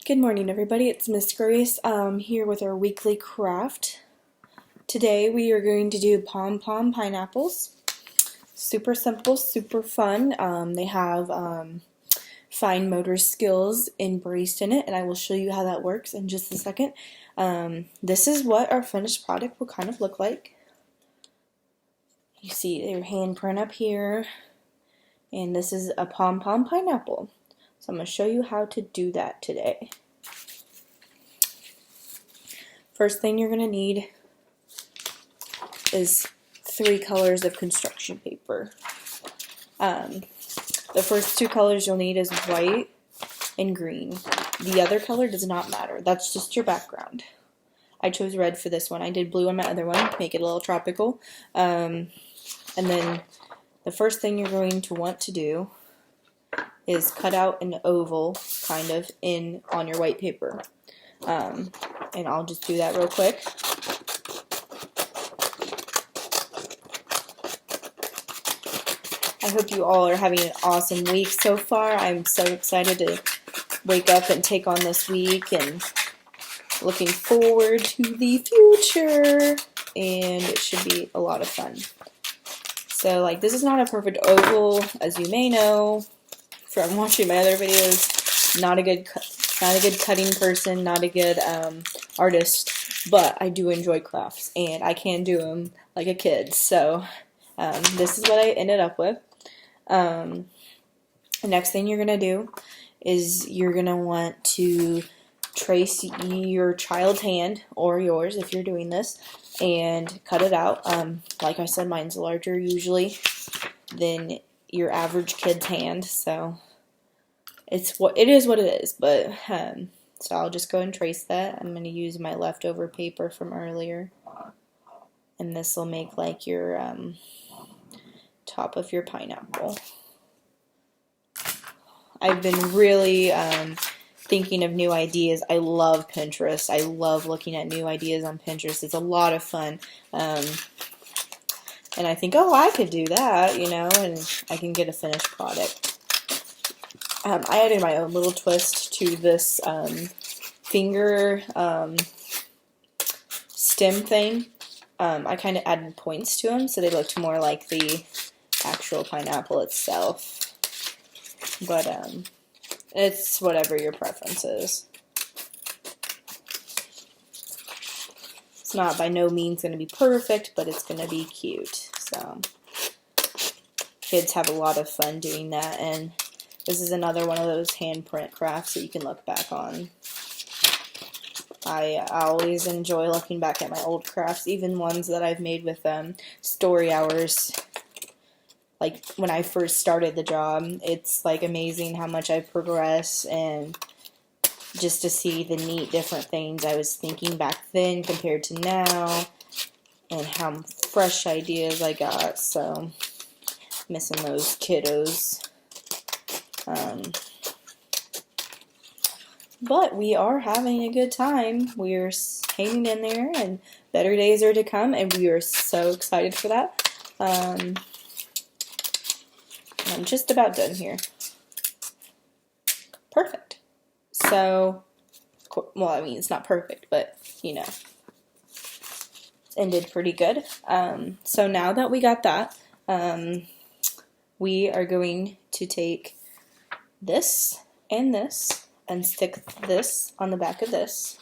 Good morning, everybody. It's Miss Grace here with our weekly craft. Today we are going to do Pompom Pineapples. Super simple, super fun. They have fine motor skills embraced in it, and I will show you how that works in just a second. This is what our finished product will kind of look like. You see their handprint up here, and this is a Pompom Pineapple. So I'm going to show you how to do that today. First thing you're going to need is 3 colors of construction paper. The first 2 colors you'll need is white and green. The other color does not matter. That's just your background. I chose red for this one. I did blue on my other one, make it a little tropical. And then the first thing you're going to want to do is cut out an oval, kind of, on your white paper. And I'll just do that real quick. I hope you all are having an awesome week so far. I'm so excited to wake up and take on this week and looking forward to the future. And it should be a lot of fun. So, this is not a perfect oval, as you may know from watching my other videos. Not a good cutting person, not a good artist, but I do enjoy crafts, and I can do them like a kid. So this is what I ended up with. The next thing you're gonna do is you're gonna want to trace your child's hand, or yours if you're doing this, and cut it out. Like I said, mine's larger usually than your average kid's hand, so it is what it is. But so I'll just go and trace that. I'm going to use my leftover paper from earlier, and this will make like your top of your pineapple. I've been really thinking of new ideas. I love Pinterest. I love looking at new ideas on Pinterest. It's a lot of fun. And I think, oh, I could do that, and I can get a finished product. I added my own little twist to this finger stem thing. I kind of added points to them so they looked more like the actual pineapple itself. But it's whatever your preference is. It's not by no means going to be perfect, but it's going to be cute. So kids have a lot of fun doing that, and this is another one of those handprint crafts that you can look back on. I always enjoy looking back at my old crafts, even ones that I've made with story hours. Like when I first started the job, it's amazing how much I've progressed, and just to see the neat different things I was thinking back then compared to now, and how fresh ideas I got. So missing those kiddos. But we are having a good time. We're hanging in there, and better days are to come, and we are so excited for that. I'm just about done here. Perfect. So, well, I mean, it's not perfect, but, it ended pretty good. So now that we got that, we are going to take this and stick this on the back of this.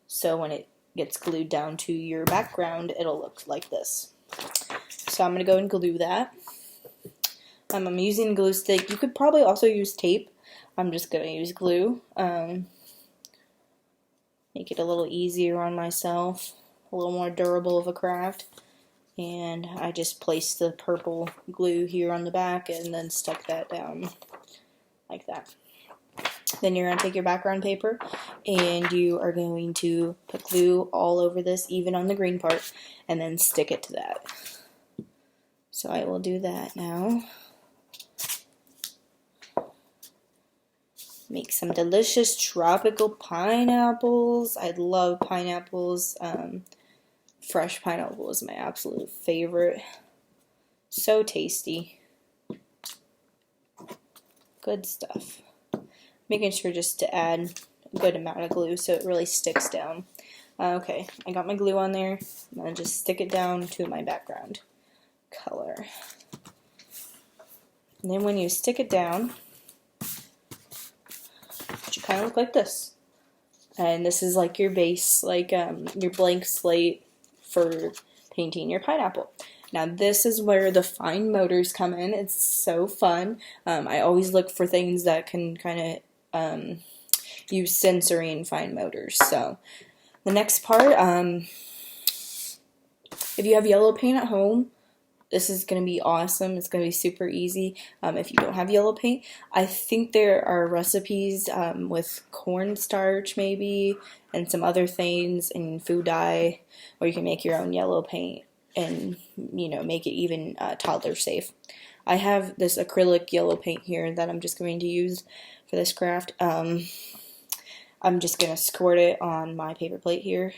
So when it gets glued down to your background, it'll look like this. So I'm going to go and glue that. I'm using a glue stick. You could probably also use tape. I'm just going to use glue. Make it a little easier on myself, a little more durable of a craft. And I just placed the purple glue here on the back and then stuck that down like that. Then you're going to take your background paper and you are going to put glue all over this, even on the green part, and then stick it to that. So I will do that now. Make some delicious tropical pineapples. I love pineapples. Fresh pineapple is my absolute favorite. So tasty. Good stuff. making sure just to add a good amount of glue so it really sticks down. Okay, I got my glue on there. I'm going to just stick it down to my background color. And then when you stick it down, it should kind of look like this. And this is like your base, like your blank slate for painting your pineapple. Now this is where the fine motors come in. It's so fun. I always look for things that can kind of use sensory and fine motors. So the next part, if you have yellow paint at home, this is going to be awesome. It's going to be super easy. If you don't have yellow paint, I think there are recipes with cornstarch maybe and some other things and food dye, or you can make your own yellow paint and, you know, make it even toddler safe. I have this acrylic yellow paint here that I'm just going to use for this craft. I'm just going to squirt it on my paper plate here.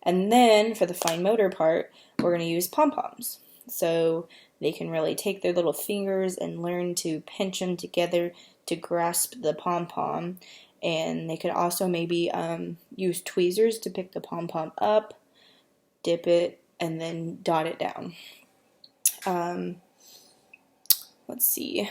And then for the fine motor part, we're going to use pom-poms. So they can really take their little fingers and learn to pinch them together to grasp the pom-pom. And they could also maybe use tweezers to pick the pom-pom up, dip it, and then dot it down. Let's see.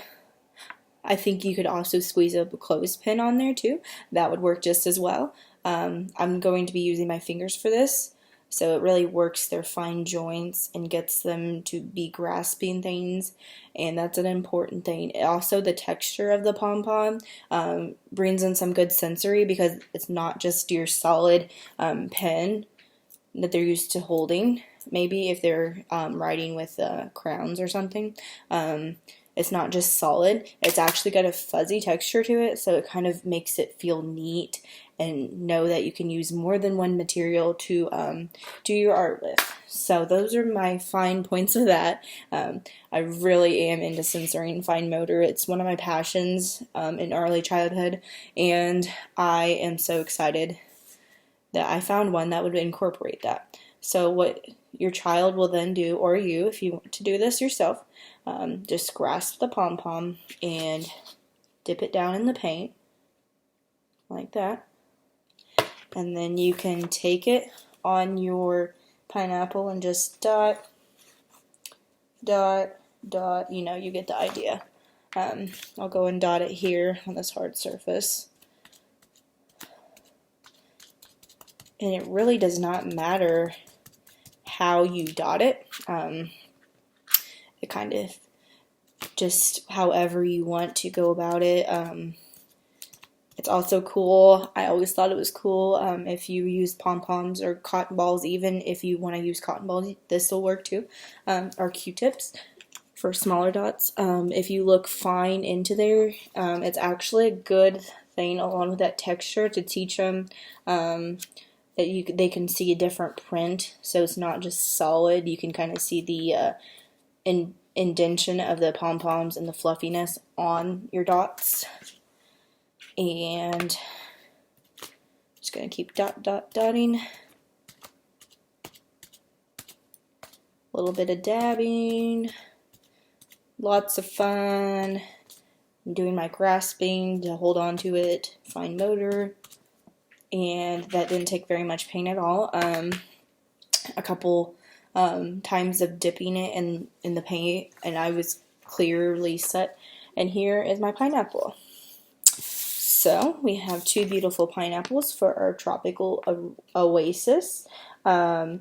I think you could also squeeze a clothespin on there too. That would work just as well. I'm going to be using my fingers for this. So it really works their fine joints and gets them to be grasping things, and that's an important thing. Also, the texture of the pom-pom brings in some good sensory because it's not just your solid pen that they're used to holding. Maybe if they're writing with crowns or something, it's not just solid. It's actually got a fuzzy texture to it, so it kind of makes it feel neat and know that you can use more than one material to do your art with. So those are my fine points of that. I really am into sensory and fine motor. It's one of my passions in early childhood, and I am so excited that I found one that would incorporate that. So what your child will then do, or you, if you want to do this yourself, just grasp the pom-pom and dip it down in the paint like that. And then you can take it on your pineapple and just dot, dot, dot. You know, you get the idea. I'll go and dot it here on this hard surface. And it really does not matter how you dot it. It kind of just however you want to go about it. It's also cool. I always thought it was cool if you use pom-poms or cotton balls. Even if you want to use cotton balls, this will work too. Or Q-tips for smaller dots. If you look fine into there, it's actually a good thing along with that texture to teach them that they can see a different print. So it's not just solid. You can kind of see the indentation of the pom-poms and the fluffiness on your dots. And just going to keep dotting. A little bit of dabbing. Lots of fun. I'm doing my grasping to hold on to it. Fine motor. And that didn't take very much paint at all. A couple times of dipping it in the paint, and I was clearly set. And here is my pineapple. So we have two beautiful pineapples for our tropical oasis. I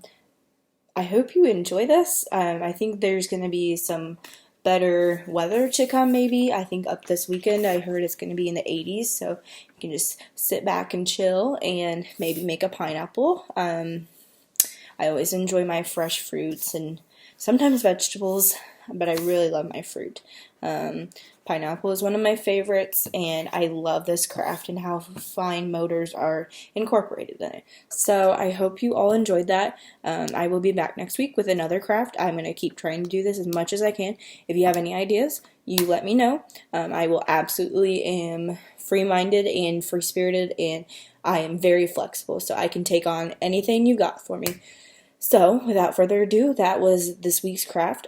hope you enjoy this. I think there's going to be some better weather to come maybe. I think up this weekend I heard it's going to be in the 80s, so you can just sit back and chill and maybe make a pineapple. I always enjoy my fresh fruits and sometimes vegetables, but I really love my fruit. Pineapple is one of my favorites, and I love this craft and how fine motors are incorporated in it. So I hope you all enjoyed that. I will be back next week with another craft. I'm going to keep trying to do this as much as I can. If you have any ideas, you let me know. I will absolutely am free-minded and free-spirited, and I am very flexible, so I can take on anything you got for me. So, without further ado, that was this week's craft.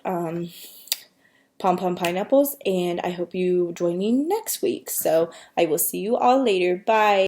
Pompom Pineapples, and I hope you join me next week. So I will see you all later. Bye.